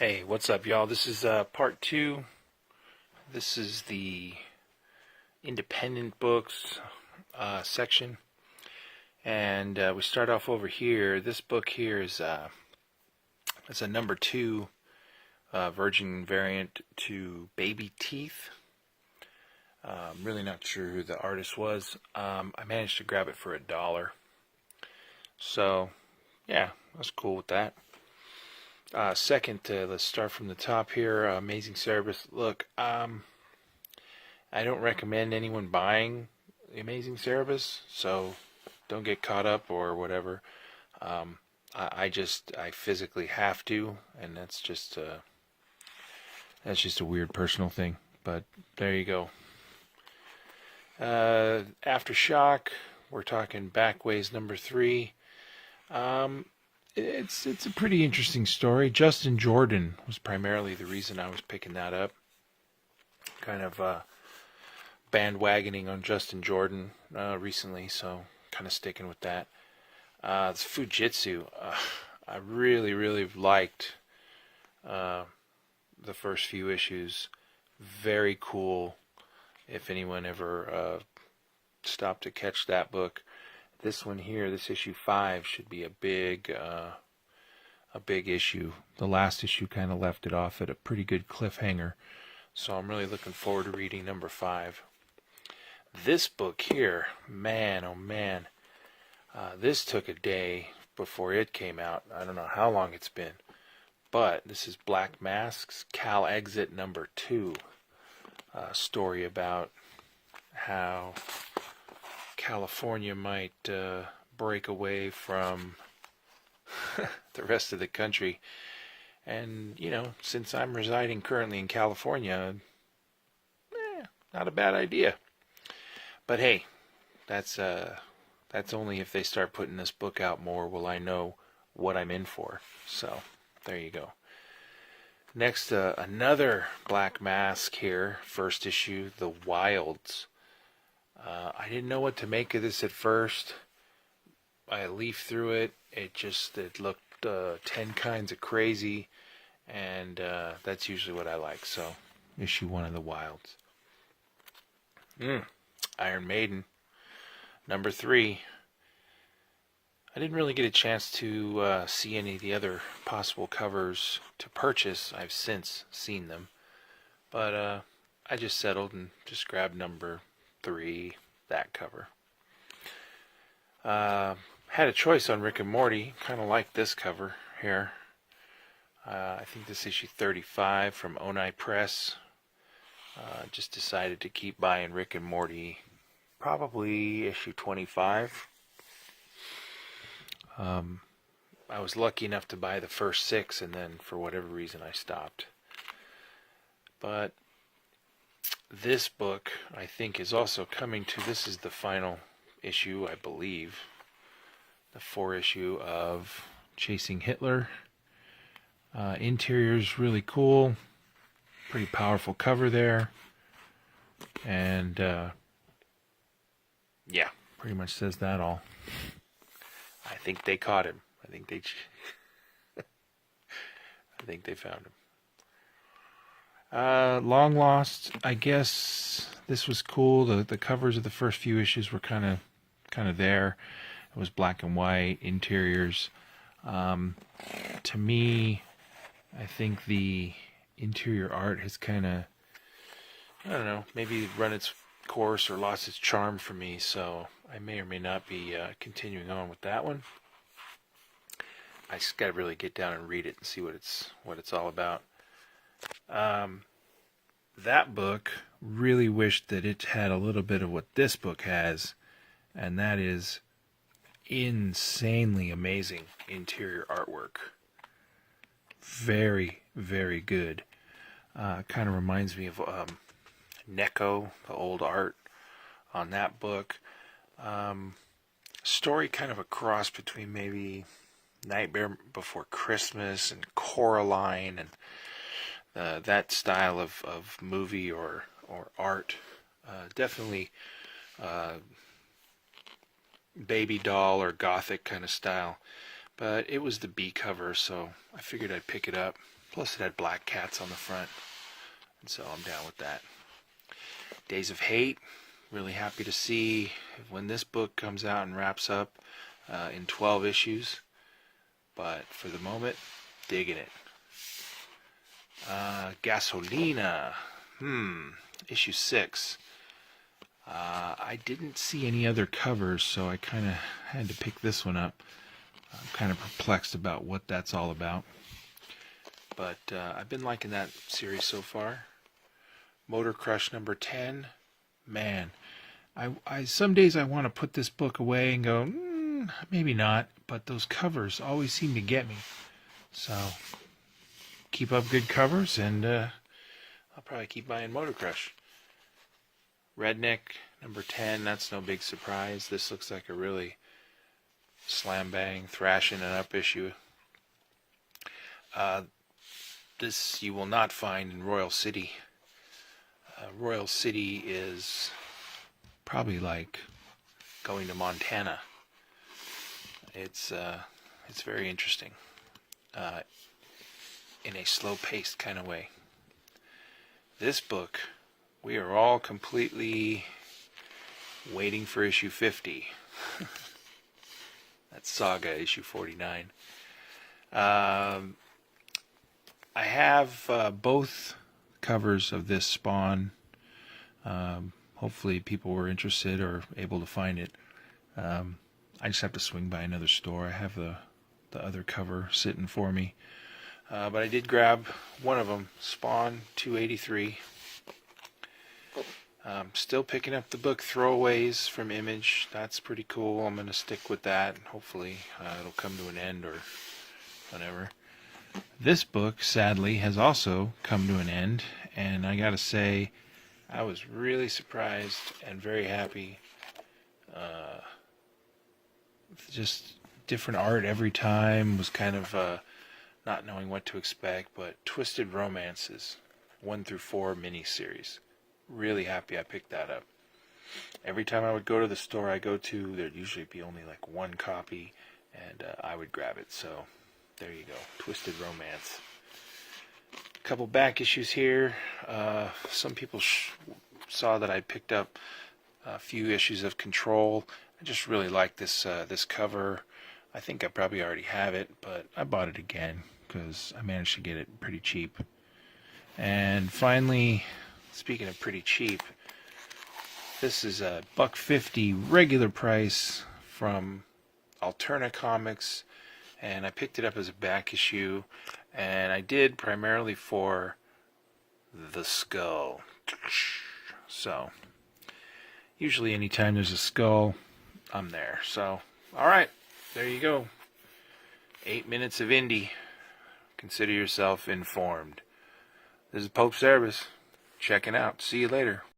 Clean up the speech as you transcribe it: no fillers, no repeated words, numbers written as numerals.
Hey, what's up, y'all? This is part two. This is the independent books section, and we start off over here. This book here is it's a number two Virgin variant to Baby Teeth. I'm really not sure who the artist was. I managed to grab it for $1, so yeah, I was cool with that. Second, let's start from the top here. Amazing service. Look, I don't recommend anyone buying the Amazing Service, so don't get caught up or whatever. I physically have to, and that's just a weird personal thing. But there you go. Aftershock. We're talking Backways number 3. It's a pretty interesting story. Justin Jordan was primarily the reason I was picking that up. Kind of bandwagoning on Justin Jordan recently, so kind of sticking with that. It's Fujitsu. I really liked the first few issues. Very cool. If anyone ever stopped to catch that book. This one here, this issue 5, should be a big issue. The last issue kind of left it off at a pretty good cliffhanger, so I'm really looking forward to reading number 5. This book here, man, oh man, this took a day before it came out. I don't know how long it's been, but this is Black Masks, Cal Exit number 2, a story about how California might break away from the rest of the country. And, since I'm residing currently in California, not a bad idea. But hey, that's only if they start putting this book out more will I know what I'm in for. So, there you go. Next, another Black Mask here, first issue, The Wilds. I didn't know what to make of this at first. I leafed through it. It looked 10 kinds of crazy, and that's usually what I like. So, issue 1 of The Wilds. Iron Maiden, number 3. I didn't really get a chance to see any of the other possible covers to purchase. I've since seen them, but I just settled and just grabbed number 3, that cover. Had a choice on Rick and Morty. Kind of like this cover here. I think this issue 35 from Onai Press. Just decided to keep buying Rick and Morty. Probably issue 25. I was lucky enough to buy the first 6, and then for whatever reason I stopped. But this book, I think, is also coming to, this is the final issue, I believe, the 4 issue of Chasing Hitler. Interior's really cool, pretty powerful cover there, and yeah, pretty much says that all. I think they caught him. I think they found him. Long Lost, I guess this was cool. The covers of the first few issues were kind of there. It was black and white interiors. To me, I think the interior art has kind of, I don't know, maybe run its course or lost its charm for me. So I may or may not be continuing on with that one. I just got to really get down and read it and see what it's all about. That book, really wished that it had a little bit of what this book has, and that is insanely amazing interior artwork. Very, very good. Kind of reminds me of Neko, the old art on that book. Story kind of a cross between maybe Nightmare Before Christmas and Coraline and that style of movie or art. Definitely baby doll or gothic kind of style. But it was the B cover, so I figured I'd pick it up. Plus it had black cats on the front, and so I'm down with that. Days of Hate, really happy to see when this book comes out and wraps up in 12 issues. But for the moment, digging it. Gasolina, issue 6. I didn't see any other covers, so I kind of had to pick this one up. I'm kind of perplexed about what that's all about. But I've been liking that series so far. Motor Crush number 10. Man, I some days I want to put this book away and go, maybe not. But those covers always seem to get me. So keep up good covers, and I'll probably keep buying Motor Crush. Redneck number 10. That's no big surprise. This looks like a really slam bang, thrashing it up issue. This you will not find in Royal City. Royal City is probably like going to Montana. It's very interesting in a slow-paced kind of way. This book, we are all completely waiting for issue 50. That's Saga issue 49. I have both covers of this Spawn. Hopefully people were interested or able to find it. I just have to swing by another store. I have the other cover sitting for me. But I did grab one of them, Spawn 283. Still picking up the book Throwaways from Image. That's pretty cool. I'm going to stick with that. Hopefully it'll come to an end or whatever. This book, sadly, has also come to an end. And I got to say, I was really surprised and very happy. Just different art every time. Was kind of not knowing what to expect. But Twisted Romances 1 through 4 miniseries. Really happy I picked that up. Every time I would go to the store I go to, there'd usually be only like one copy, and I would grab it. So there you go, Twisted Romance. A couple back issues here. Some people saw that I picked up a few issues of Control. I just really like this cover. I think I probably already have it, but I bought it again because I managed to get it pretty cheap. And finally, speaking of pretty cheap, this is a $1.50 regular price from Alterna Comics, and I picked it up as a back issue, and I did primarily for the skull. So usually anytime there's a skull, I'm there. So alright, there you go. 8 minutes of Indy. Consider yourself informed. This is Pope Service. Checking out. See you later.